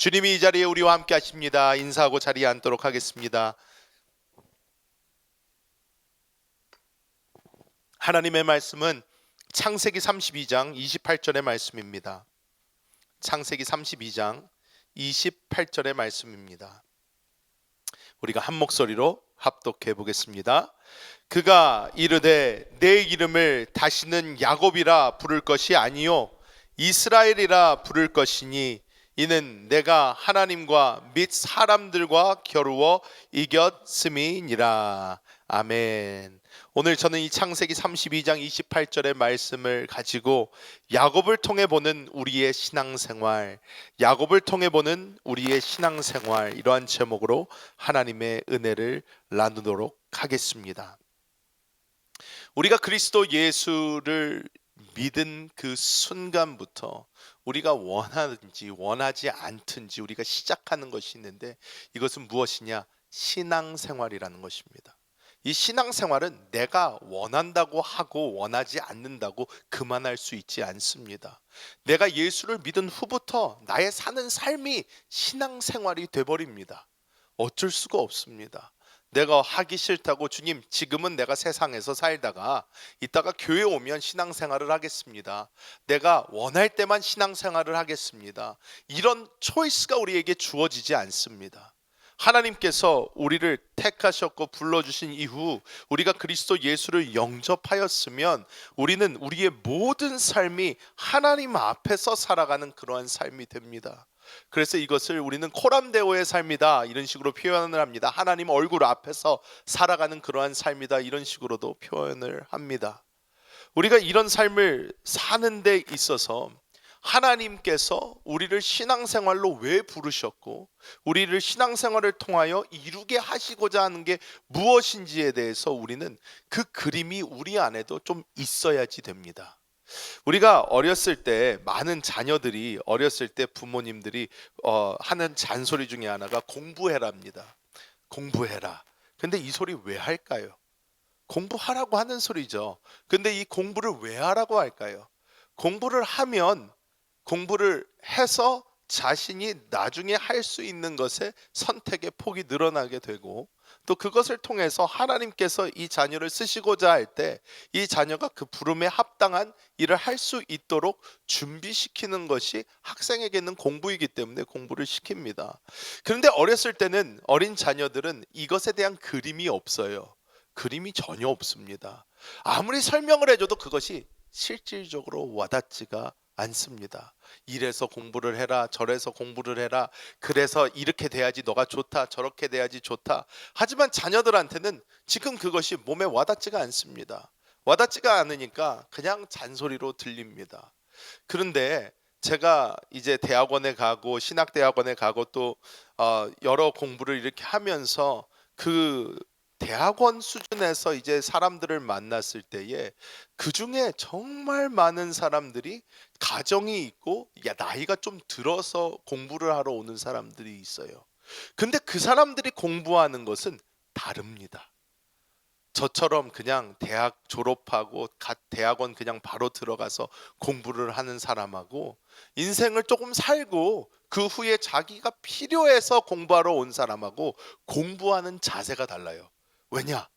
주님이 이 자리에 우리와 함께 하십니다. 인사하고 자리에 앉도록 하겠습니다. 하나님의 말씀은 창세기 32장 28절의 말씀입니다. 창세기 32장 28절의 말씀입니다. 우리가 한 목소리로 합독해 보겠습니다. 그가 이르되 내 이름을 다시는 야곱이라 부를 것이 아니요 이스라엘이라 부를 것이니 이는 내가 하나님과 및 사람들과 겨루어 이겼음이니라. 아멘. 오늘 저는 이 창세기 32장 28절의 말씀을 가지고 야곱을 통해 보는 우리의 신앙생활, 야곱을 통해 보는 우리의 신앙생활, 이러한 제목으로 하나님의 은혜를 나누도록 하겠습니다. 우리가 그리스도 예수를 믿은 그 순간부터 우리가 원하든지 원하지 않든지 우리가 시작하는 것이 있는데, 이것은 무엇이냐? 신앙생활이라는 것입니다. 이 신앙생활은 내가 원한다고 하고 원하지 않는다고 그만할 수 있지 않습니다. 내가 예수를 믿은 후부터 나의 사는 삶이 신앙생활이 돼버립니다. 어쩔 수가 없습니다. 내가 하기 싫다고 주님 지금은 내가 세상에서 살다가 이따가 교회 오면 신앙생활을 하겠습니다. 내가 원할 때만 신앙생활을 하겠습니다. 이런 초이스가 우리에게 주어지지 않습니다. 하나님께서 우리를 택하셨고 불러주신 이후 우리가 그리스도 예수를 영접하였으면 우리는 우리의 모든 삶이 하나님 앞에서 살아가는 그러한 삶이 됩니다. 그래서 이것을 우리는 코람데오의 삶이다 이런 식으로 표현을 합니다. 하나님 얼굴 앞에서 살아가는 그러한 삶이다 이런 식으로도 표현을 합니다. 우리가 이런 삶을 사는 데 있어서 하나님께서 우리를 신앙생활로 왜 부르셨고 우리를 신앙생활을 통하여 이루게 하시고자 하는 게 무엇인지에 대해서 우리는 그 그림이 우리 안에도 좀 있어야지 됩니다. 우리가 어렸을 때 많은 자녀들이 어렸을 때 부모님들이 하는 잔소리 중에 하나가 공부해라입니다. 공부해라. 근데 이 소리 왜 할까요? 공부하라고 하는 소리죠. 근데 이 공부를 왜 하라고 할까요? 공부를 하면 공부를 해서 자신이 나중에 할 수 있는 것에 선택의 폭이 늘어나게 되고 또 그것을 통해서 하나님께서 이 자녀를 쓰시고자 할 때 이 자녀가 그 부름에 합당한 일을 할 수 있도록 준비시키는 것이 학생에게는 공부이기 때문에 공부를 시킵니다. 그런데 어렸을 때는 어린 자녀들은 이것에 대한 그림이 없어요. 그림이 전혀 없습니다. 아무리 설명을 해줘도 그것이 실질적으로 와닿지가 않습니다. 이래서 공부를 해라, 저래서 공부를 해라, 그래서 이렇게 돼야지 너가 좋다, 저렇게 돼야지 좋다. 하지만 자녀들한테는 지금 그것이 몸에 와닿지가 않습니다. 와닿지가 않으니까 그냥 잔소리로 들립니다. 그런데 제가 이제 대학원에 가고 신학대학원에 가고 또 여러 공부를 이렇게 하면서 그 대학원 수준에서 이제 사람들을 만났을 때에 그 중에 정말 많은 사람들이 가정이 있고 나이가 좀 들어서 공부를 하러 오는 사람들이 있어요. 근데 그 사람들이 공부하는 것은 다릅니다. 저처럼 그냥 대학 졸업하고 대학원 그냥 바로 들어가서 공부를 하는 사람하고 인생을 조금 살고 그 후에 자기가 필요해서 공부하러 온 사람하고 공부하는 자세가 달라요. 왜냐?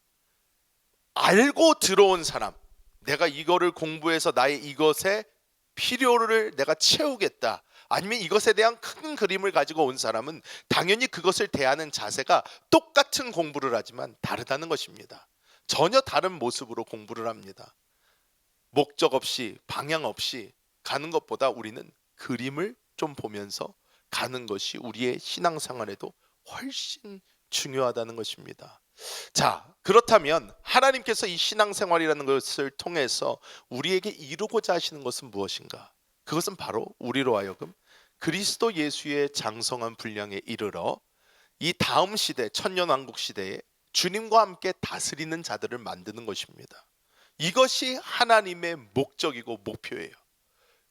알고 들어온 사람, 내가 이거를 공부해서 나의 이것의 필요를 내가 채우겠다, 아니면 이것에 대한 큰 그림을 가지고 온 사람은 당연히 그것을 대하는 자세가 똑같은 공부를 하지만 다르다는 것입니다. 전혀 다른 모습으로 공부를 합니다. 목적 없이 방향 없이 가는 것보다 우리는 그림을 좀 보면서 가는 것이 우리의 신앙생활에도 훨씬 중요하다는 것입니다. 자, 그렇다면 하나님께서 이 신앙생활이라는 것을 통해서 우리에게 이루고자 하시는 것은 무엇인가? 그것은 바로 우리로 하여금 그리스도 예수의 장성한 분량에 이르러 이 다음 시대, 천년왕국 시대에 주님과 함께 다스리는 자들을 만드는 것입니다. 이것이 하나님의 목적이고 목표예요.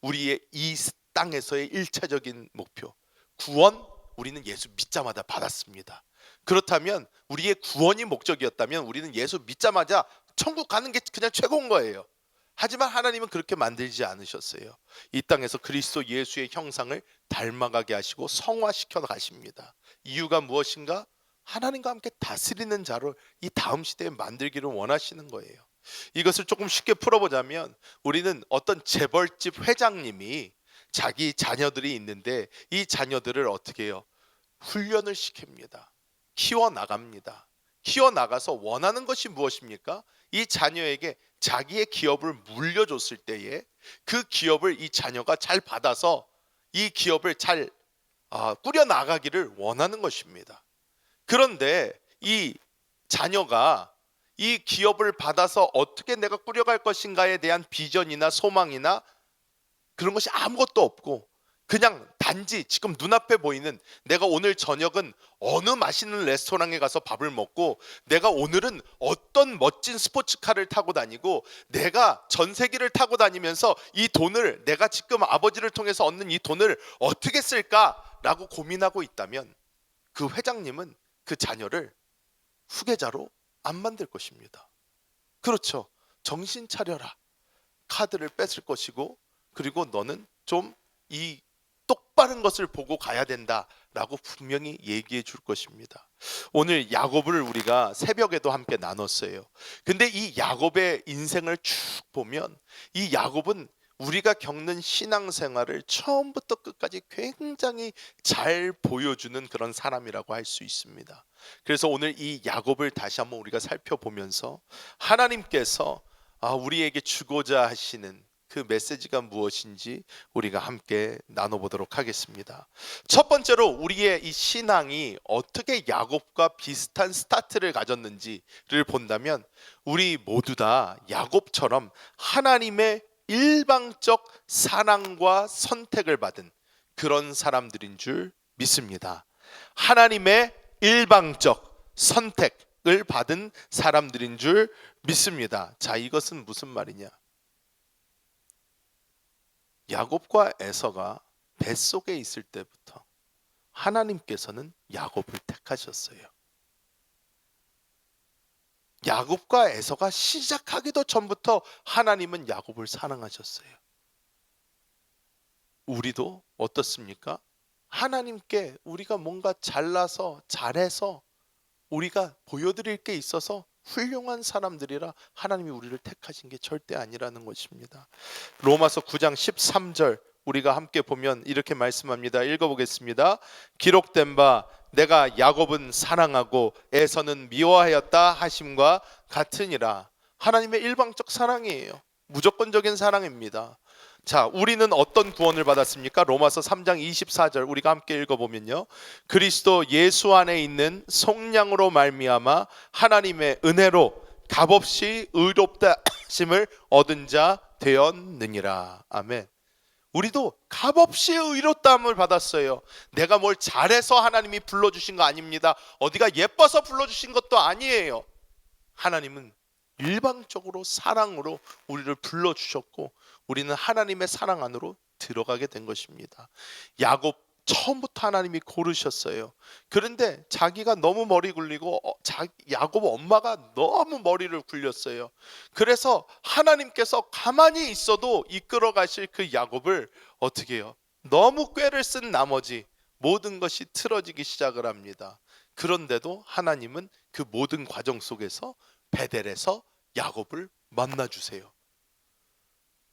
우리의 이 땅에서의 1차적인 목표, 구원, 우리는 예수 믿자마자 받았습니다. 그렇다면 우리의 구원이 목적이었다면 우리는 예수 믿자마자 천국 가는 게 그냥 최고인 거예요. 하지만 하나님은 그렇게 만들지 않으셨어요. 이 땅에서 그리스도 예수의 형상을 닮아가게 하시고 성화시켜 가십니다. 이유가 무엇인가? 하나님과 함께 다스리는 자로 이 다음 시대에 만들기를 원하시는 거예요. 이것을 조금 쉽게 풀어보자면, 우리는 어떤 재벌집 회장님이 자기 자녀들이 있는데 이 자녀들을 어떻게 해요? 훈련을 시킵니다. 키워나갑니다. 키워나가서 원하는 것이 무엇입니까? 이 자녀에게 자기의 기업을 물려줬을 때에 그 기업을 이 자녀가 잘 받아서 이 기업을 잘 꾸려나가기를 원하는 것입니다. 그런데 이 자녀가 이 기업을 받아서 어떻게 내가 꾸려갈 것인가에 대한 비전이나 소망이나 그런 것이 아무것도 없고, 그냥 단지 지금 눈앞에 보이는, 내가 오늘 저녁은 어느 맛있는 레스토랑에 가서 밥을 먹고, 내가 오늘은 어떤 멋진 스포츠카를 타고 다니고, 내가 전세기를 타고 다니면서 이 돈을, 내가 지금 아버지를 통해서 얻는 이 돈을 어떻게 쓸까라고 고민하고 있다면, 그 회장님은 그 자녀를 후계자로 안 만들 것입니다. 그렇죠. 정신 차려라. 카드를 뺏을 것이고, 그리고 너는 좀 이 똑바른 것을 보고 가야 된다라고 분명히 얘기해 줄 것입니다. 오늘 야곱을 우리가 새벽에도 함께 나눴어요. 근데 이 야곱의 인생을 쭉 보면, 이 야곱은 우리가 겪는 신앙생활을 처음부터 끝까지 굉장히 잘 보여주는 그런 사람이라고 할 수 있습니다. 그래서 오늘 이 야곱을 다시 한번 우리가 살펴보면서 하나님께서 우리에게 주고자 하시는 그 메시지가 무엇인지 우리가 함께 나눠보도록 하겠습니다. 첫 번째로 우리의 이 신앙이 어떻게 야곱과 비슷한 스타트를 가졌는지를 본다면, 우리 모두 다 야곱처럼 하나님의 일방적 사랑과 선택을 받은 그런 사람들인 줄 믿습니다. 하나님의 일방적 선택을 받은 사람들인 줄 믿습니다. 자, 이것은 무슨 말이냐? 야곱과 에서가 뱃속에 있을 때부터 하나님께서는 야곱을 택하셨어요. 야곱과 에서가 시작하기도 전부터 하나님은 야곱을 사랑하셨어요. 우리도 어떻습니까? 하나님께 우리가 뭔가 잘나서 잘해서 우리가 보여드릴 게 있어서 훌륭한 사람들이라 하나님이 우리를 택하신 게 절대 아니라는 것입니다. 로마서 9장 13절 우리가 함께 보면 이렇게 말씀합니다. 읽어보겠습니다. 기록된 바 내가 야곱은 사랑하고 에서는 미워하였다 하심과 같으니라. 하나님의 일방적 사랑이에요. 무조건적인 사랑입니다. 자, 우리는 어떤 구원을 받았습니까? 로마서 3장 24절 우리가 함께 읽어보면요, 그리스도 예수 안에 있는 속량으로 말미암아 하나님의 은혜로 값없이 의롭다 하심을 얻은 자 되었느니라. 아멘. 우리도 값없이 의롭다함을 받았어요. 내가 뭘 잘해서 하나님이 불러주신 거 아닙니다. 어디가 예뻐서 불러주신 것도 아니에요. 하나님은 일방적으로 사랑으로 우리를 불러주셨고, 우리는 하나님의 사랑 안으로 들어가게 된 것입니다. 야곱 처음부터 하나님이 고르셨어요. 그런데 자기가 너무 머리 굴리고 야곱 엄마가 너무 머리를 굴렸어요. 그래서 하나님께서 가만히 있어도 이끌어 가실 그 야곱을 어떻게 해요? 너무 꾀를 쓴 나머지 모든 것이 틀어지기 시작을 합니다. 그런데도 하나님은 그 모든 과정 속에서 베델에서 야곱을 만나주세요.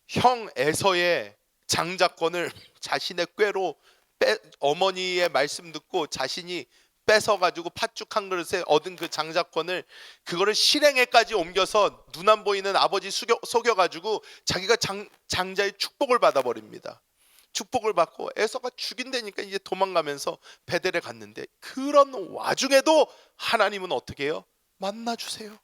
형 에서의 장자권을 자신의 꾀로 어머니의 말씀 듣고 자신이 뺏어가지고 팥죽 한 그릇에 얻은 그 장자권을, 그거를 실행에까지 옮겨서 눈 안 보이는 아버지 속여가지고 자기가 장자의 축복을 받아버립니다. 축복을 받고 에서가 죽인다니까 이제 도망가면서 베델에 갔는데, 그런 와중에도 하나님은 어떻게 해요? 만나주세요.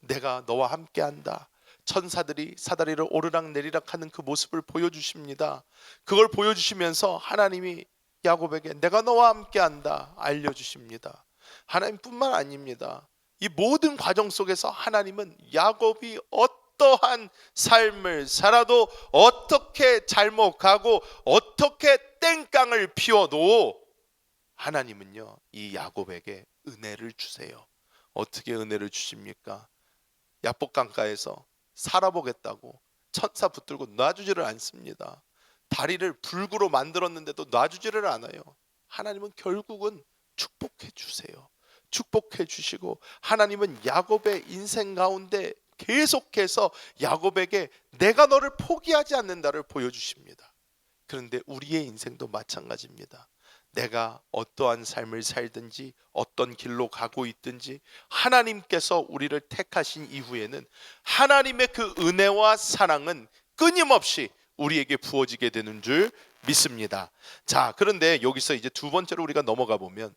내가 너와 함께한다. 천사들이 사다리를 오르락 내리락 하는 그 모습을 보여주십니다. 그걸 보여주시면서 하나님이 야곱에게 내가 너와 함께한다 알려주십니다. 하나님뿐만 아닙니다. 이 모든 과정 속에서 하나님은 야곱이 어떠한 삶을 살아도, 어떻게 잘못 가고 어떻게 땡깡을 피워도 하나님은요, 이 야곱에게 은혜를 주세요. 어떻게 은혜를 주십니까? 야복강가에서 살아보겠다고 천사 붙들고 놔주지를 않습니다. 다리를 불구로 만들었는데도 놔주지를 않아요. 하나님은 결국은 축복해 주세요. 축복해 주시고 하나님은 야곱의 인생 가운데 계속해서 야곱에게 내가 너를 포기하지 않는다를 보여주십니다. 그런데 우리의 인생도 마찬가지입니다. 내가 어떠한 삶을 살든지 어떤 길로 가고 있든지 하나님께서 우리를 택하신 이후에는 하나님의 그 은혜와 사랑은 끊임없이 우리에게 부어지게 되는 줄 믿습니다. 자, 그런데 여기서 이제 두 번째로 우리가 넘어가 보면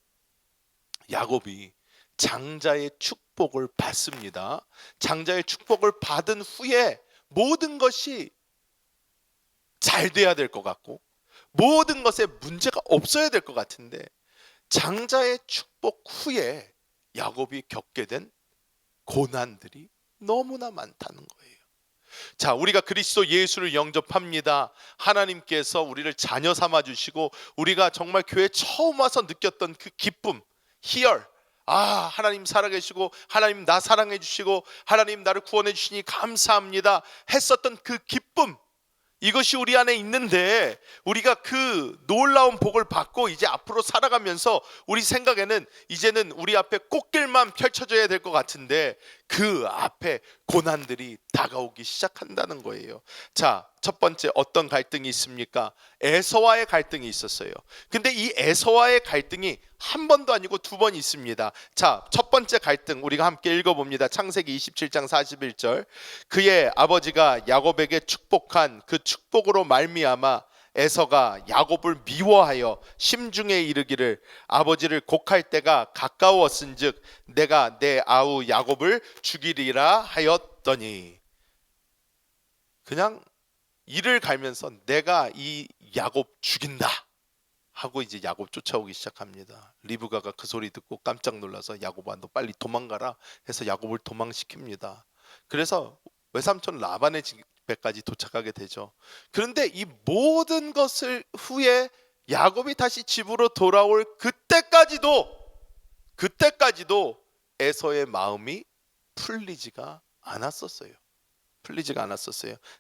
야곱이 장자의 축복을 받습니다. 장자의 축복을 받은 후에 모든 것이 잘 돼야 될 것 같고 모든 것에 문제가 없어야 될 것 같은데 장자의 축복 후에 야곱이 겪게 된 고난들이 너무나 많다는 거예요. 자, 우리가 그리스도 예수를 영접합니다. 하나님께서 우리를 자녀 삼아 주시고 우리가 정말 교회 처음 와서 느꼈던 그 기쁨, 희열, 하나님 살아계시고 하나님 나 사랑해 주시고 하나님 나를 구원해 주시니 감사합니다 했었던 그 기쁨, 이것이 우리 안에 있는데 우리가 그 놀라운 복을 받고 이제 앞으로 살아가면서 우리 생각에는 이제는 우리 앞에 꽃길만 펼쳐져야 될 것 같은데 그 앞에 고난들이 다가오기 시작한다는 거예요. 자, 첫 번째 어떤 갈등이 있습니까? 에서와의 갈등이 있었어요. 근데 이 에서와의 갈등이 한 번도 아니고 두 번 있습니다. 자, 첫 번째 갈등 우리가 함께 읽어봅니다. 창세기 27장 41절. 그의 아버지가 야곱에게 축복한 그 축복으로 말미암아 에서가 야곱을 미워하여 심중에 이르기를 아버지를 곡할 때가 가까웠은즉 내가 내 아우 야곱을 죽이리라 하였더니, 그냥 이를 갈면서 내가 이 야곱 죽인다 하고 이제 야곱 쫓아오기 시작합니다. 리브가가 그 소리 듣고 깜짝 놀라서 야곱아 너 빨리 도망가라 해서 야곱을 도망시킵니다. 그래서 외삼촌 라반의 집에까지 도착하게 되죠. 그런데 이 모든 것을 후에 야곱이 다시 집으로 돌아올 그때까지도 에서의 마음이 풀리지가 않았었어요.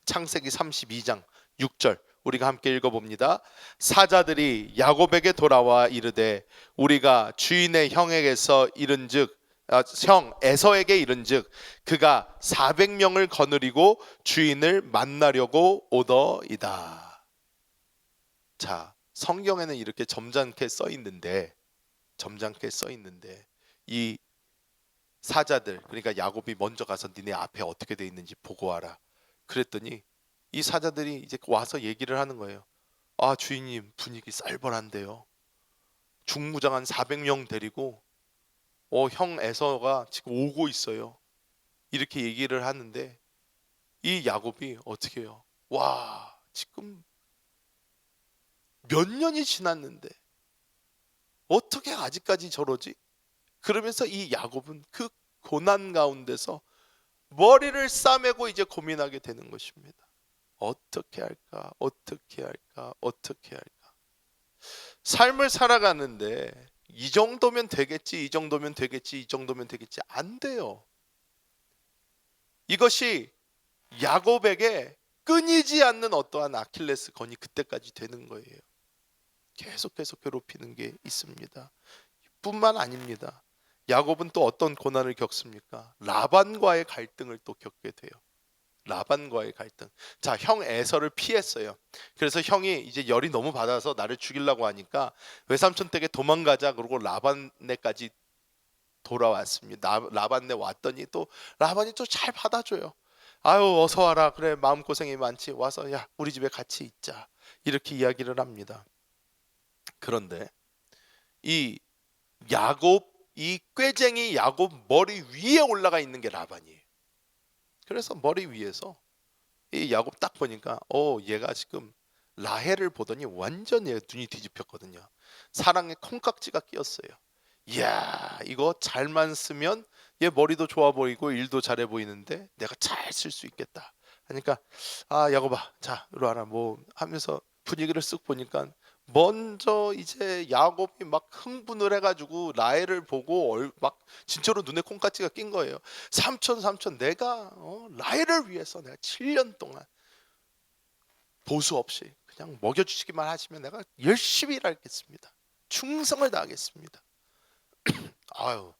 창세기 32장 6절 우리가 함께 읽어봅니다. 사자들이 야곱에게 돌아와 이르되 우리가 주인의 형에게서 이른즉 형 에서에게 이른즉 그가 400명을 거느리고 주인을 만나려고 오더이다. 자, 성경에는 이렇게 점잖게 써 있는데 이 사자들, 그러니까 야곱이 먼저 가서 니네 앞에 어떻게 돼 있는지 보고 와라. 그랬더니 이 사자들이 이제 와서 얘기를 하는 거예요. 주인님 분위기 쌀벌한데요. 중무장한 400명 데리고 형 에서가 지금 오고 있어요. 이렇게 얘기를 하는데 이 야곱이 어떻게 해요? 지금 몇 년이 지났는데 어떻게 아직까지 저러지? 그러면서 이 야곱은 그 고난 가운데서 머리를 싸매고 이제 고민하게 되는 것입니다. 어떻게 할까? 삶을 살아가는데 이 정도면 되겠지 안 돼요. 이것이 야곱에게 끊이지 않는 어떠한 아킬레스건이 그때까지 되는 거예요. 계속해서 괴롭히는 게 있습니다. 뿐만 아닙니다. 야곱은 또 어떤 고난을 겪습니까? 라반과의 갈등을 또 겪게 돼요. 자, 형 에서를 피했어요. 그래서 형이 이제 열이 너무 받아서 나를 죽이려고 하니까 외삼촌 댁에 도망가자 그러고 라반네까지 돌아왔습니다. 라반네 왔더니 또 라반이 또 잘 받아줘요. 어서 와라. 그래 마음고생이 많지. 와서 야 우리 집에 같이 있자. 이렇게 이야기를 합니다. 그런데 이 꾀쟁이 야곱 머리 위에 올라가 있는 게 라반이에요. 그래서 머리 위에서 이 야곱 딱 보니까 얘가 지금 라헬을 보더니 완전 얘 눈이 뒤집혔거든요. 사랑의 콩깍지가 끼었어요. 이야, 이거 잘만 쓰면 얘 머리도 좋아 보이고 일도 잘해 보이는데 내가 잘 쓸 수 있겠다 하니까 야곱아 자 이리 와라 뭐 하면서 분위기를 쓱 보니까 먼저 이제 야곱이 막 흥분을 해가지고 라헬을 보고 막 진짜로 눈에 콩깍지가 낀 거예요. 삼촌 내가 라헬을 위해서 내가 7년 동안 보수 없이 그냥 먹여주시기만 하시면 내가 열심히 일하겠습니다. 충성을 다하겠습니다. 아유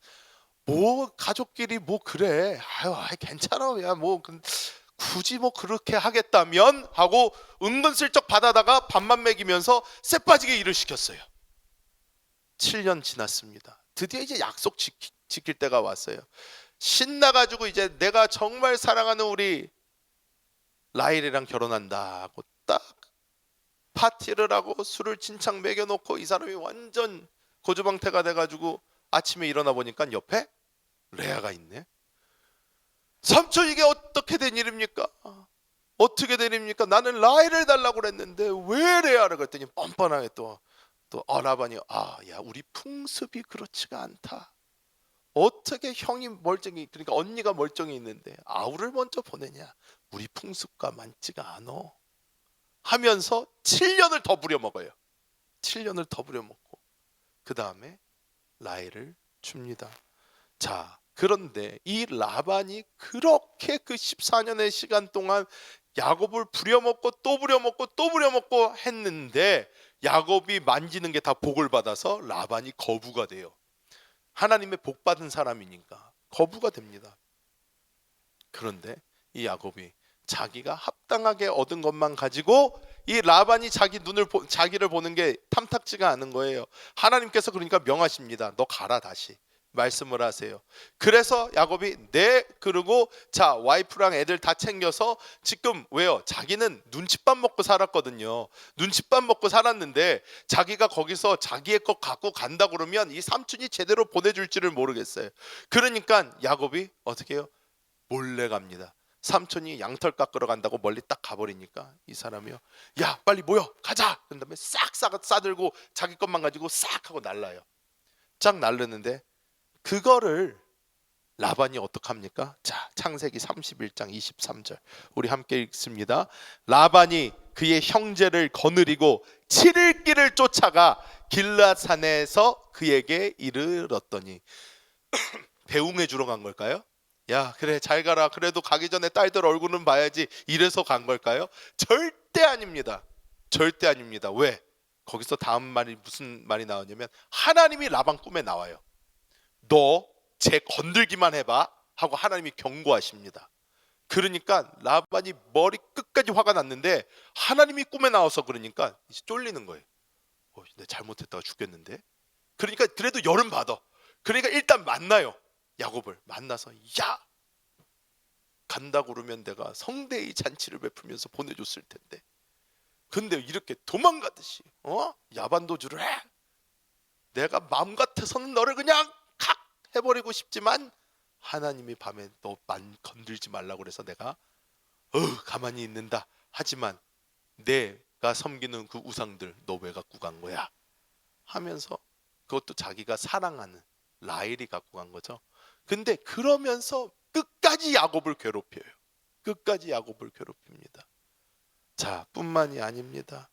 뭐 가족끼리 뭐 그래 아유 괜찮아 야뭐 굳이 뭐 그렇게 하겠다면 하고 은근슬쩍 받아다가 밥만 먹이면서 쎄 빠지게 일을 시켰어요. 7년 지났습니다. 드디어 이제 약속 지킬 때가 왔어요. 신나가지고 이제 내가 정말 사랑하는 우리 라헬이랑 결혼한다 하고 딱 파티를 하고 술을 진창 먹여놓고 이 사람이 완전 고주방태가 돼가지고 아침에 일어나 보니까 옆에 레아가 있네. 삼촌 이게 어떻게 된 일입니까? 어떻게 된 일입니까? 나는 라헬을 달라고 그랬는데 왜 레아를 그랬더니 뻔뻔하게 또 라반이 야 우리 풍습이 그렇지가 않다. 어떻게 형이 멀쩡히 그러니까 언니가 멀쩡히 있는데 아우를 먼저 보내냐? 우리 풍습과 맞지가 않어. 하면서 7년을 더 부려먹어요. 7년을 더 부려먹고 그 다음에 라헬을 줍니다. 자 그런데 이 라반이 그렇게 그 14년의 시간 동안 야곱을 부려먹고 또 부려먹고 또 부려먹고 했는데 야곱이 만지는 게 다 복을 받아서 라반이 거부가 돼요. 하나님의 복 받은 사람이니까 거부가 됩니다. 그런데 이 야곱이 자기가 합당하게 얻은 것만 가지고 이 라반이 자기를 보는 게 탐탁지가 않은 거예요. 하나님께서 그러니까 명하십니다. 너 가라 다시. 말씀을 하세요. 그래서 야곱이 그러고 자 와이프랑 애들 다 챙겨서 지금 왜요? 자기는 눈칫밥 먹고 살았거든요. 눈칫밥 먹고 살았는데 자기가 거기서 자기의 것 갖고 간다 그러면 이 삼촌이 제대로 보내줄지를 모르겠어요. 그러니까 야곱이 어떻게 해요? 몰래 갑니다. 삼촌이 양털 깎으러 간다고 멀리 딱 가버리니까 이 사람이요. 야 빨리 모여 가자. 그런 다음에 싹 싸들고 자기 것만 가지고 싹 하고 날라요. 쫙 날르는데 그거를 라반이 어떡합니까? 자 창세기 31장 23절 우리 함께 읽습니다. 라반이 그의 형제를 거느리고 7일 길을 쫓아가 길앗산에서 그에게 이르렀더니 배웅해 주러 간 걸까요? 야 그래 잘 가라 그래도 가기 전에 딸들 얼굴은 봐야지 이래서 간 걸까요? 절대 아닙니다. 절대 아닙니다. 왜? 거기서 다음 말이 무슨 말이 나오냐면 하나님이 라반 꿈에 나와요. 너 쟤 건들기만 해봐 하고 하나님이 경고하십니다. 그러니까 라반이 머리 끝까지 화가 났는데 하나님이 꿈에 나와서 그러니까 이제 쫄리는 거예요. 내가 잘못했다가 죽겠는데. 그러니까 그래도 열은 받아. 그러니까 일단 만나요. 야곱을 만나서 야 간다 그러면 내가 성대의 잔치를 베풀면서 보내줬을 텐데 근데 이렇게 도망가듯이 야반도주를 해. 내가 마음 같아서는 너를 그냥 칵 해버리고 싶지만 하나님이 밤에 너 건들지 말라고 그래서 내가 가만히 있는다. 하지만 내가 섬기는 그 우상들 너 왜 갖고 간 거야? 하면서 그것도 자기가 사랑하는 라헬이 갖고 간 거죠. 근데 그러면서 끝까지 야곱을 괴롭혀요. 끝까지 야곱을 괴롭힙니다. 자, 뿐만이 아닙니다.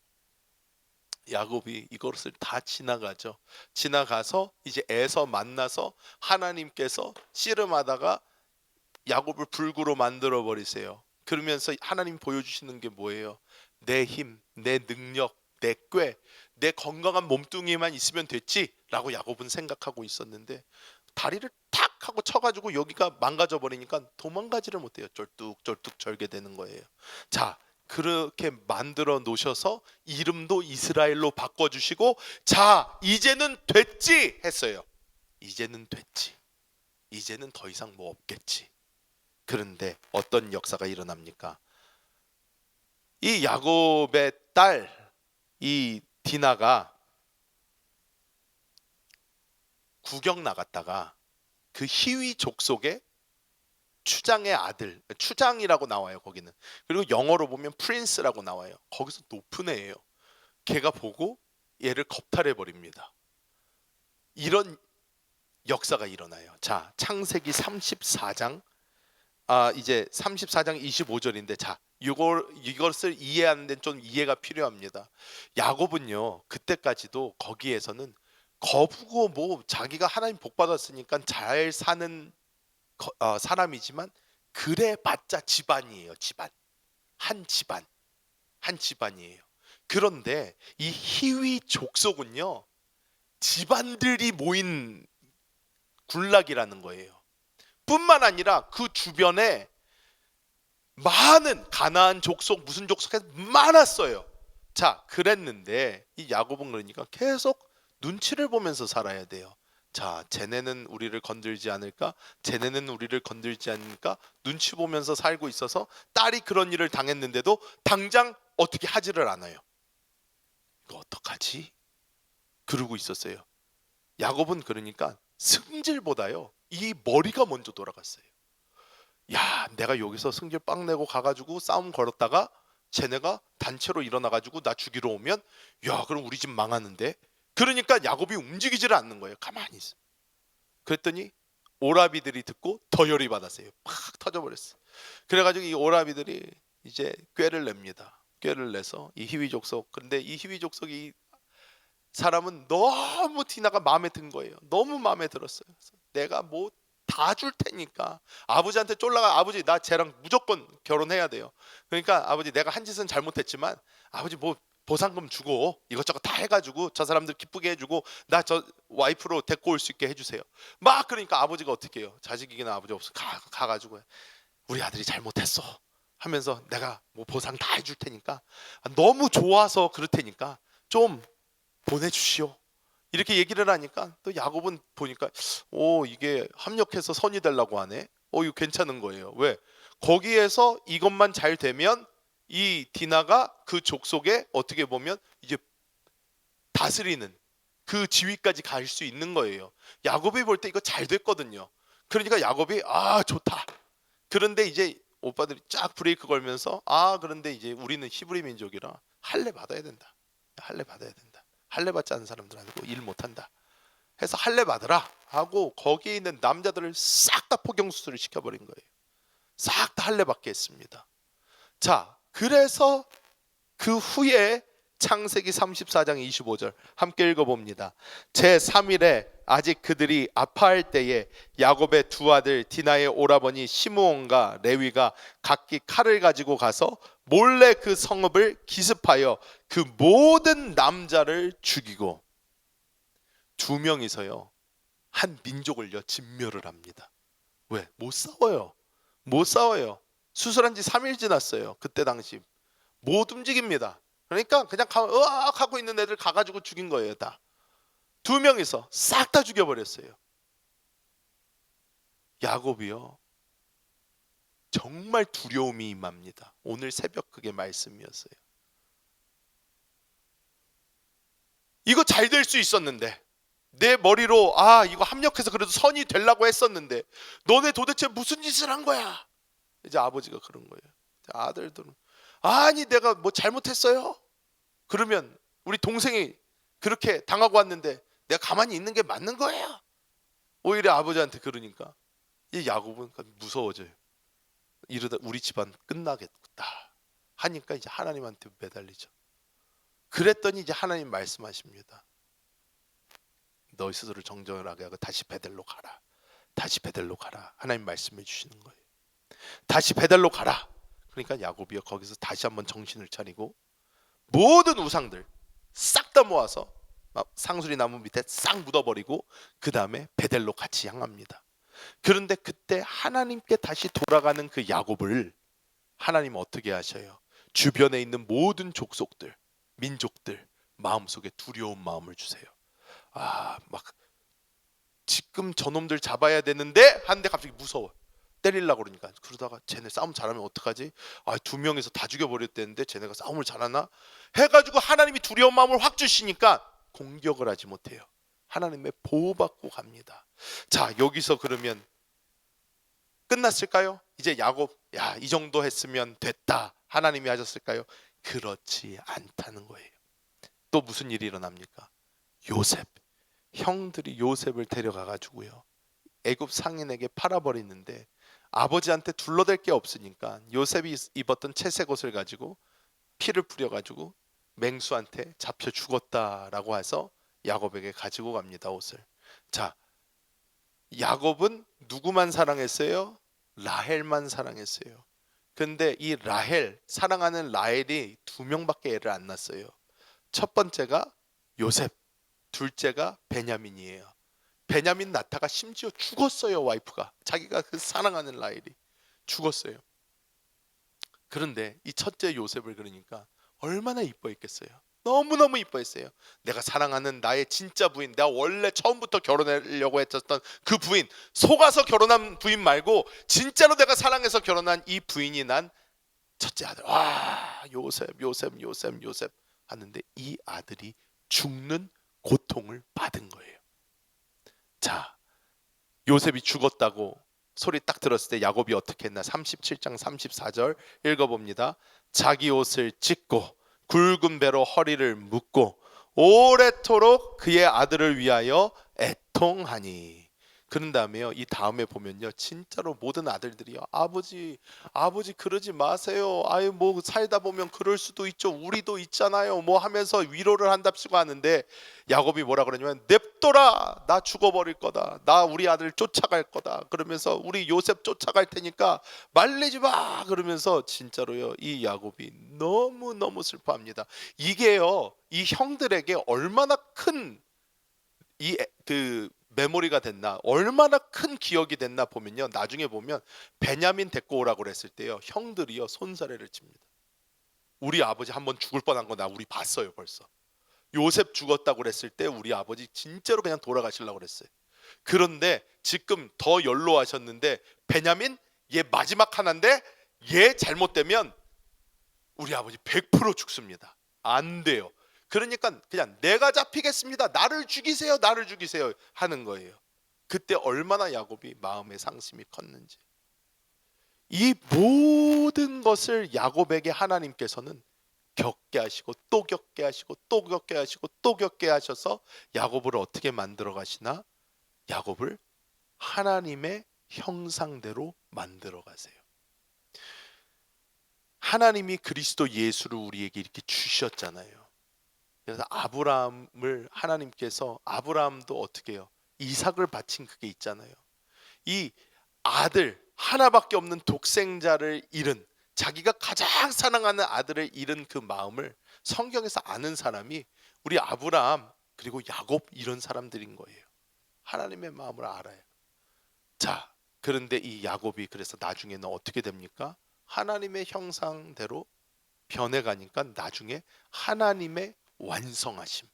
야곱이 이것을 다 지나가죠. 지나가서 이제 에서 만나서 하나님께서 씨름하다가 야곱을 불구로 만들어 버리세요. 그러면서 하나님 보여주시는 게 뭐예요? 내 힘, 내 능력, 내 꾀, 내 건강한 몸뚱이만 있으면 됐지 라고 야곱은 생각하고 있었는데 다리를 탁 하고 쳐가지고 여기가 망가져 버리니까 도망가지를 못해요. 쩔뚝쩔뚝 절게 되는 거예요. 자 그렇게 만들어 놓으셔서 이름도 이스라엘로 바꿔주시고 자 이제는 됐지 했어요. 이제는 됐지. 이제는 더 이상 뭐 없겠지. 그런데 어떤 역사가 일어납니까? 이 야곱의 딸 이 디나가 구경 나갔다가 그 히위 족속의 추장의 아들, 추장이라고 나와요 거기는. 그리고 영어로 보면 프린스라고 나와요. 거기서 높은 애예요. 걔가 보고 얘를 겁탈해 버립니다. 이런 역사가 일어나요. 자 창세기 34장 이제 34장 25절인데, 자, 이것을 이해하는 데는 좀 이해가 필요합니다. 야곱은요, 그때까지도 거기에서는 거부고 뭐 자기가 하나님 복 받았으니까 잘 사는 사람이지만, 그래봤자 집안이에요. 집안. 한 집안. 한 집안이에요. 그런데 이 히위 족속은요, 집안들이 모인 군락이라는 거예요. 뿐만 아니라 그 주변에 많은 가나안 족속, 무슨 족속이 많았어요. 자, 그랬는데 이 야곱은 그러니까 계속 눈치를 보면서 살아야 돼요. 자, 쟤네는 우리를 건들지 않을까? 쟤네는 우리를 건들지 않을까? 눈치 보면서 살고 있어서 딸이 그런 일을 당했는데도 당장 어떻게 하지를 않아요. 이거 어떡하지? 그러고 있었어요. 야곱은 그러니까 승질보다요, 이 머리가 먼저 돌아갔어요. 야, 내가 여기서 승질 빵 내고 가가지고 싸움 걸었다가 쟤네가 단체로 일어나가지고 나 죽이러 오면, 야, 그럼 우리 집 망하는데. 그러니까 야곱이 움직이지를 않는 거예요. 가만히 있어. 그랬더니 오라비들이 듣고 더 열이 받았어요. 팍 터져버렸어. 그래가지고 이 오라비들이 이제 꾀를 냅니다. 꾀를 내서 이 히위 족속, 근데 이 히위 족속이 사람은 너무 디나가 마음에 든 거예요. 너무 마음에 들었어요. 그래서 내가 뭐 다 줄 테니까 아버지한테 쫄라가, 아버지 나 쟤랑 무조건 결혼해야 돼요. 그러니까 아버지 내가 한 짓은 잘못했지만 아버지 뭐 보상금 주고 이것저것 다 해가지고 저 사람들 기쁘게 해주고 나 저 와이프로 데리고 올 수 있게 해주세요. 막 그러니까 아버지가 어떻게 해요? 자식이기나 아버지 없어 가가지고 우리 아들이 잘못했어 하면서 내가 뭐 보상 다 해줄 테니까, 너무 좋아서 그럴 테니까 좀 보내주시오. 이렇게 얘기를 하니까 또 야곱은 보니까 이게 합력해서 선이 되려고 하네. 이거 괜찮은 거예요. 왜? 거기에서 이것만 잘 되면 이 디나가 그 족속에 어떻게 보면 이제 다스리는 그 지위까지 갈 수 있는 거예요. 야곱이 볼 때 이거 잘 됐거든요. 그러니까 야곱이 좋다. 그런데 이제 오빠들이 쫙 브레이크 걸면서 그런데 이제 우리는 히브리 민족이라 할례 받아야 된다. 할례 받아야 된다. 할례 받지 않은 사람들 아니고 일 못한다 해서 할례 받으라 하고 거기에 있는 남자들을 싹 다 포경수술을 시켜버린 거예요. 싹 다 할례 받게 했습니다. 자, 그래서 그 후에 창세기 34장 25절 함께 읽어봅니다. 제3일에 아직 그들이 아파할 때에 야곱의 두 아들 디나의 오라버니 시므온과 레위가 각기 칼을 가지고 가서 몰래 그 성읍을 기습하여 그 모든 남자를 죽이고, 두 명이서요 한 민족을요 진멸을 합니다. 왜? 못 싸워요. 못 싸워요. 수술한 지 3일 지났어요. 그때 당시 못 움직입니다. 그러니까 그냥 으악 하고 있는 애들 가가지고 죽인 거예요. 다 두 명이서 싹 다 죽여버렸어요. 야곱이요 정말 두려움이 임합니다. 오늘 새벽 그게 말씀이었어요. 이거 잘 될 수 있었는데, 내 머리로 이거 합력해서 그래도 선이 되려고 했었는데 너네 도대체 무슨 짓을 한 거야? 이제 아버지가 그런 거예요. 아들들은 아니 내가 뭐 잘못했어요? 그러면 우리 동생이 그렇게 당하고 왔는데 내가 가만히 있는 게 맞는 거예요? 오히려 아버지한테 그러니까 이 야곱은 무서워져요. 이러다 우리 집안 끝나겠다 하니까 이제 하나님한테 매달리죠. 그랬더니 이제 하나님 말씀하십니다. 너 스스로 정정하게 하고 다시 베델로 가라. 다시 베델로 가라. 하나님 말씀해 주시는 거예요. 다시 베델로 가라. 그러니까 야곱이요 거기서 다시 한번 정신을 차리고 모든 우상들 싹 다 모아서 상수리 나무 밑에 싹 묻어버리고 그 다음에 베델로 같이 향합니다. 그런데 그때 하나님께 다시 돌아가는 그 야곱을 하나님은 어떻게 하셔요? 주변에 있는 모든 족속들, 민족들 마음속에 두려운 마음을 주세요. 막 지금 저놈들 잡아야 되는데 하는데 갑자기 무서워. 때리려고 그러니까. 그러다가 쟤네 싸움 잘하면 어떡하지? 두 명이서 다 죽여버렸대는데 쟤네가 싸움을 잘하나? 해가지고 하나님이 두려운 마음을 확 주시니까 공격을 하지 못해요. 하나님의 보호받고 갑니다. 자, 여기서 그러면 끝났을까요? 이제 야곱 이 정도 했으면 됐다 하나님이 하셨을까요? 그렇지 않다는 거예요. 또 무슨 일이 일어납니까? 요셉 형들이 요셉을 데려가 가지고요 애굽 상인에게 팔아버리는데 아버지한테 둘러댈 게 없으니까 요셉이 입었던 채색 옷을 가지고 피를 뿌려가지고 맹수한테 잡혀 죽었다라고 해서 야곱에게 가지고 갑니다, 옷을. 자, 야곱은 누구만 사랑했어요? 라헬만 사랑했어요. 근데 이 라헬, 사랑하는 라헬이 두 명밖에 애를 안 낳았어요. 첫 번째가 요셉, 둘째가 베냐민이에요. 베냐민 낳다가 심지어 죽었어요. 와이프가, 자기가 그 사랑하는 라헬이 죽었어요. 그런데 이 첫째 요셉을 그러니까 얼마나 이뻐했겠어요. 너무너무 이뻐했어요. 내가 사랑하는 나의 진짜 부인, 내가 원래 처음부터 결혼하려고 했었던 그 부인, 속아서 결혼한 부인 말고 진짜로 내가 사랑해서 결혼한 이 부인이 난 첫째 아들. 와, 요셉 요셉 요셉 요셉 하는데 이 아들이 죽는 고통을 받은 거예요. 자, 요셉이 죽었다고 소리 딱 들었을 때 야곱이 어떻게 했나? 37장 34절 읽어봅니다. 자기 옷을 찢고 굵은 배로 허리를 묶고 오래도록 그의 아들을 위하여 애통하니. 그런 다음에요, 이 다음에 보면요, 진짜로 모든 아들들이요, 아버지 그러지 마세요. 아유, 뭐 살다 보면 그럴 수도 있죠, 우리도 있잖아요, 뭐 하면서 위로를 한답시고 하는데 야곱이 뭐라 그러냐면, 냅둬라, 나 죽어버릴 거다, 나 우리 아들 쫓아갈 거다, 그러면서 우리 요셉 쫓아갈 테니까 말리지 마, 그러면서 진짜로요, 이 야곱이 너무너무 슬퍼합니다. 이게요, 이 형들에게 얼마나 큰 그 메모리가 됐나, 얼마나 큰 기억이 됐나 보면요, 나중에 보면 베냐민 데리고 오라고 그랬을 때요, 형들이요 손사래를 칩니다. 우리 아버지 한번 죽을 뻔한 거 나 우리 봤어요 벌써. 요셉 죽었다고 그랬을 때 우리 아버지 진짜로 그냥 돌아가시려고 그랬어요. 그런데 지금 더 연로하셨는데 베냐민 얘 마지막 하나인데 얘 잘못되면 우리 아버지 100% 죽습니다. 안 돼요. 그러니까 그냥 내가 잡히겠습니다, 나를 죽이세요, 나를 죽이세요 하는 거예요. 그때 얼마나 야곱이 마음의 상심이 컸는지. 이 모든 것을 야곱에게 하나님께서는 겪게 하시고 또 겪게 하시고 또 겪게 하시고 또 겪게 하셔서 야곱을 어떻게 만들어 가시나? 야곱을 하나님의 형상대로 만들어 가세요. 하나님이 그리스도 예수를 우리에게 이렇게 주셨잖아요. 그래서 아브라함을 하나님께서, 아브라함도 어떻게 해요? 이삭을 바친 그게 있잖아요. 이 아들 하나밖에 없는 독생자를 잃은, 자기가 가장 사랑하는 아들을 잃은 그 마음을 성경에서 아는 사람이 우리 아브라함 그리고 야곱, 이런 사람들인 거예요. 하나님의 마음을 알아요. 자, 그런데 이 야곱이 그래서 나중에는 어떻게 됩니까? 하나님의 형상대로 변해가니까 나중에 하나님의 완성하심,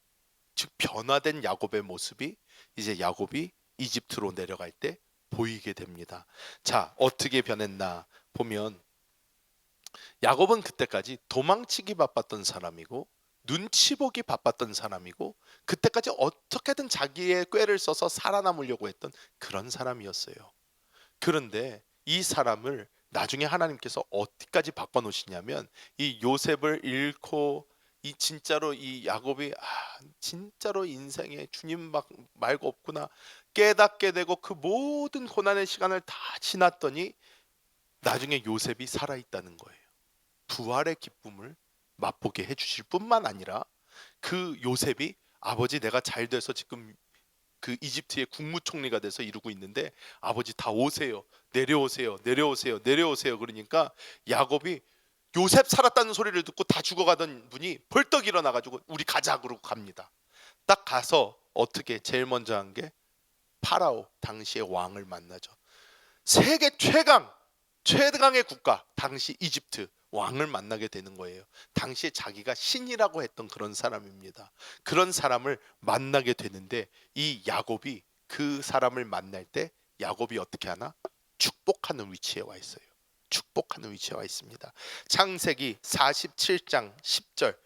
즉 변화된 야곱의 모습이 이제 야곱이 이집트로 내려갈 때 보이게 됩니다. 자, 어떻게 변했나 보면 야곱은 그때까지 도망치기 바빴던 사람이고 눈치 보기 바빴던 사람이고 그때까지 어떻게든 자기의 꾀를 써서 살아남으려고 했던 그런 사람이었어요. 그런데 이 사람을 나중에 하나님께서 어디까지 바꿔놓으시냐면, 이 요셉을 잃고 이 진짜로 이 야곱이 진짜로 인생에 주님 말고 없구나 깨닫게 되고 그 모든 고난의 시간을 다 지났더니 나중에 요셉이 살아있다는 거예요. 부활의 기쁨을 맛보게 해주실 뿐만 아니라 그 요셉이, 아버지 내가 잘 돼서 지금 그 이집트의 국무총리가 돼서 이루고 있는데 아버지 다 오세요, 내려오세요, 내려오세요, 내려오세요, 그러니까 야곱이 요셉 살았다는 소리를 듣고 다 죽어가던 분이 벌떡 일어나가지고 우리 가자 그러고 갑니다. 딱 가서 어떻게 제일 먼저 한 게 파라오, 당시의 왕을 만나죠. 세계 최강의 국가, 당시 이집트 왕을 만나게 되는 거예요. 당시에 자기가 신이라고 했던 그런 사람입니다. 그런 사람을 만나게 되는데 이 야곱이 그 사람을 만날 때 야곱이 어떻게 하나? 축복하는 위치에 와 있어요. 축복하는 위치에 와 있습니다. 창세기 47장 10절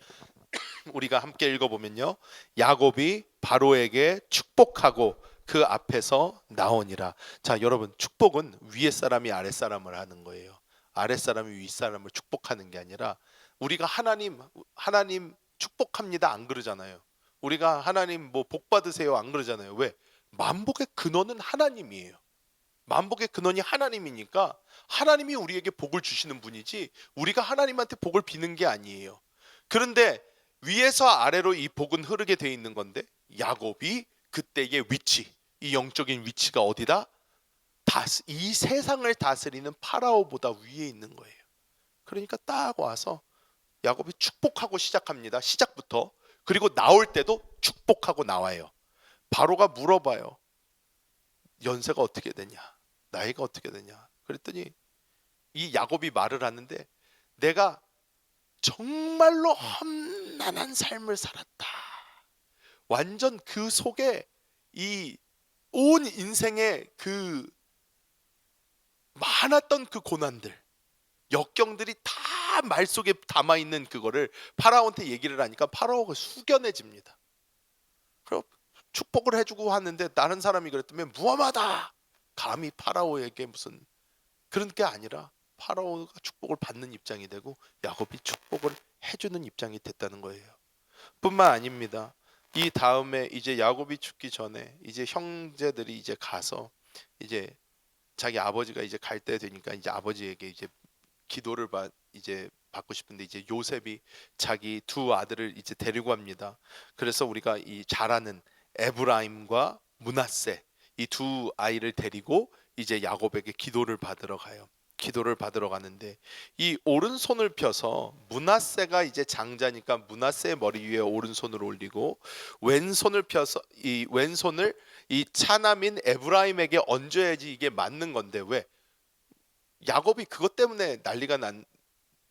우리가 함께 읽어보면요, 야곱이 바로에게 축복하고 그 앞에서 나오니라. 자, 여러분, 축복은 위에 사람이 아랫 사람을 하는 거예요. 아랫 사람이 윗 사람을 축복하는 게 아니라, 우리가 하나님 축복합니다 안 그러잖아요. 우리가 하나님 뭐 복 받으세요 안 그러잖아요. 왜? 만복의 근원은 하나님이에요. 만복의 근원이 하나님이니까 하나님이 우리에게 복을 주시는 분이지 우리가 하나님한테 복을 비는 게 아니에요. 그런데 위에서 아래로 이 복은 흐르게 돼 있는 건데 야곱이 그때의 위치, 이 영적인 위치가 어디다? 이 세상을 다스리는 파라오보다 위에 있는 거예요. 그러니까 딱 와서 야곱이 축복하고 시작합니다. 시작부터. 그리고 나올 때도 축복하고 나와요. 바로가 물어봐요. 연세가 어떻게 되냐? 나이가 어떻게 되냐? 그랬더니 이 야곱이 말을 하는데 내가 정말로 험난한 삶을 살았다. 완전 그 속에 이 온 인생의 그 많았던 그 고난들, 역경들이 다 말 속에 담아 있는 그거를 파라오한테 얘기를 하니까 파라오가 숙연해집니다. 그럼 축복을 해주고 하는데 다른 사람이 그랬다면 무엄하다. 감히 파라오에게 무슨 그런 게 아니라 파라오가 축복을 받는 입장이 되고 야곱이 축복을 해주는 입장이 됐다는 거예요. 뿐만 아닙니다. 이 다음에 이제 야곱이 죽기 전에 이제 형제들이 이제 가서 이제 자기 아버지가 이제 갈 때 되니까 이제 아버지에게 이제 기도를 이제 받고 싶은데 이제 요셉이 자기 두 아들을 이제 데리고 갑니다. 그래서 우리가 이 잘 아는 에브라임과 므낫세 이 두 아이를 데리고 이제 야곱에게 기도를 받으러 가요. 기도를 받으러 가는데 이 오른손을 펴서 므낫세가 이제 장자니까 므낫세의 머리 위에 오른손을 올리고 왼손을 펴서 이 왼손을 이 차남인 에브라임에게 얹어야지 이게 맞는 건데 왜 야곱이 그것 때문에 난리가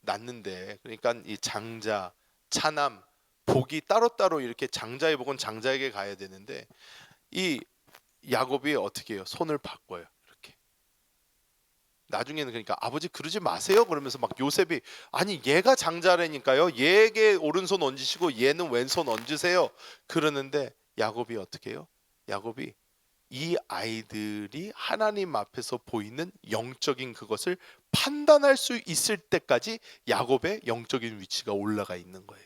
났는데 그러니까 이 장자 차남 복이 따로따로 이렇게 장자의 복은 장자에게 가야 되는데 이 야곱이 어떻게 해요? 손을 바꿔요. 이렇게. 나중에는 그러니까 아버지 그러지 마세요. 그러면서 막 요셉이 아니 얘가 장자라니까요. 얘에게 오른손 얹으시고 얘는 왼손 얹으세요. 그러는데 야곱이 어떻게 해요? 야곱이 이 아이들이 하나님 앞에서 보이는 영적인 그것을 판단할 수 있을 때까지 야곱의 영적인 위치가 올라가 있는 거예요.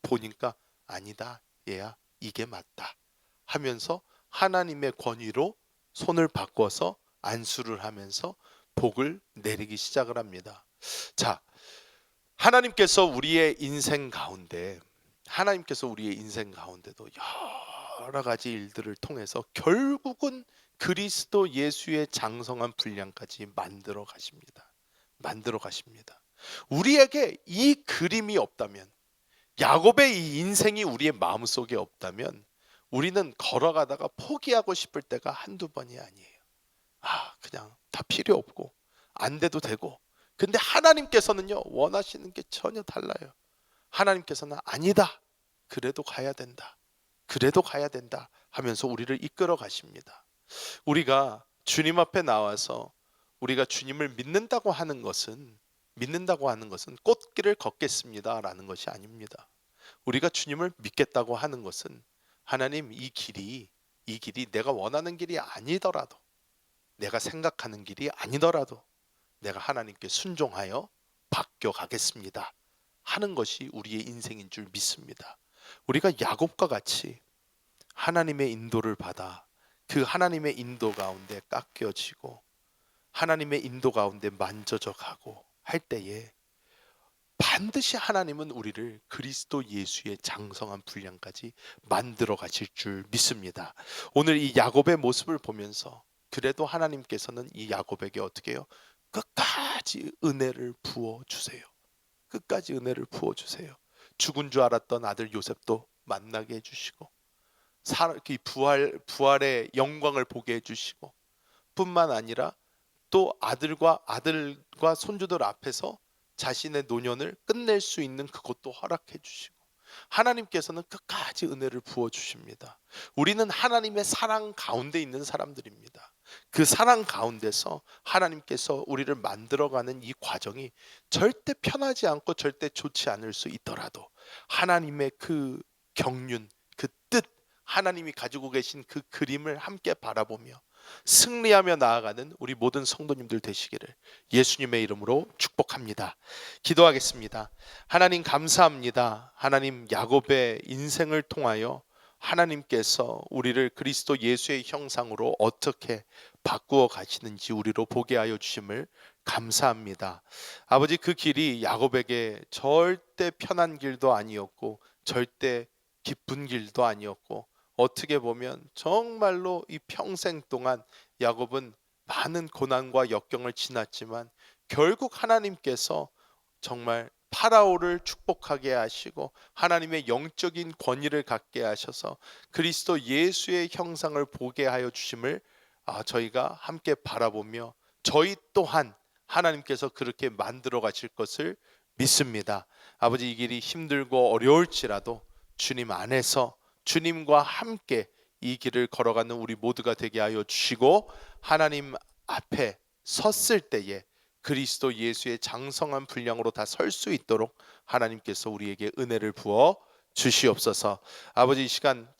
보니까 아니다. 얘야 이게 맞다. 하면서 하나님의 권위로 손을 바꿔서 안수를 하면서 복을 내리기 시작을 합니다. 자, 하나님께서 우리의 인생 가운데도 여러 가지 일들을 통해서 결국은 그리스도 예수의 장성한 분량까지 만들어 가십니다. 우리에게 이 그림이 없다면 야곱의 이 인생이 우리의 마음속에 없다면 우리는 걸어가다가 포기하고 싶을 때가 한두 번이 아니에요. 그냥 다 필요 없고 안 돼도 되고. 근데 하나님께서는요 원하시는 게 전혀 달라요. 하나님께서는 아니다. 그래도 가야 된다 하면서 우리를 이끌어 가십니다. 우리가 주님 앞에 나와서 우리가 주님을 믿는다고 하는 것은 꽃길을 걷겠습니다 라는 것이 아닙니다. 우리가 주님을 믿겠다고 하는 것은 하나님 이 길이 내가 원하는 길이 아니더라도 내가 생각하는 길이 아니더라도 내가 하나님께 순종하여 바뀌어 가겠습니다 하는 것이 우리의 인생인 줄 믿습니다. 우리가 야곱과 같이 하나님의 인도를 받아 그 하나님의 인도 가운데 깎여지고 하나님의 인도 가운데 만져져 가고 할 때에 반드시 하나님은 우리를 그리스도 예수의 장성한 분량까지 만들어 가실 줄 믿습니다. 오늘 이 야곱의 모습을 보면서 그래도 하나님께서는 이 야곱에게 어떻게 해요? 끝까지 은혜를 부어주세요. 끝까지 은혜를 부어주세요. 죽은 줄 알았던 아들 요셉도 만나게 해주시고 부활의 영광을 보게 해주시고 뿐만 아니라 또 아들과 손주들 앞에서 자신의 노년을 끝낼 수 있는 그것도 허락해 주시고 하나님께서는 끝까지 은혜를 부어주십니다. 우리는 하나님의 사랑 가운데 있는 사람들입니다. 그 사랑 가운데서 하나님께서 우리를 만들어가는 이 과정이 절대 편하지 않고 절대 좋지 않을 수 있더라도 하나님의 그 경륜, 그 뜻, 하나님이 가지고 계신 그 그림을 함께 바라보며 승리하며 나아가는 우리 모든 성도님들 되시기를 예수님의 이름으로 축복합니다. 기도하겠습니다. 하나님 감사합니다. 하나님 야곱의 인생을 통하여 하나님께서 우리를 그리스도 예수의 형상으로 어떻게 바꾸어 가시는지 우리로 보게 하여 주심을 감사합니다. 아버지, 그 길이 야곱에게 절대 편한 길도 아니었고 절대 기쁜 길도 아니었고, 어떻게 보면 정말로 이 평생 동안 야곱은 많은 고난과 역경을 지났지만 결국 하나님께서 정말 파라오를 축복하게 하시고 하나님의 영적인 권위를 갖게 하셔서 그리스도 예수의 형상을 보게 하여 주심을 저희가 함께 바라보며 저희 또한 하나님께서 그렇게 만들어 가실 것을 믿습니다. 아버지, 이 길이 힘들고 어려울지라도 주님 안에서 주님과 함께 이 길을 걸어가는 우리 모두가 되게 하여 주시고, 하나님 앞에 섰을 때에 그리스도 예수의 장성한 분량으로 다 설 수 있도록 하나님께서 우리에게 은혜를 부어 주시옵소서. 아버지, 이 시간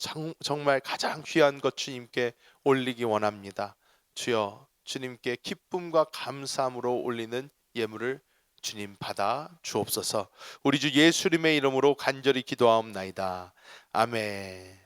정말 가장 귀한 것 주님께 올리기 원합니다. 주여, 주님께 기쁨과 감사함으로 올리는 예물을 주님 받아 주옵소서. 우리 주 예수님의 이름으로 간절히 기도하옵나이다. 아멘.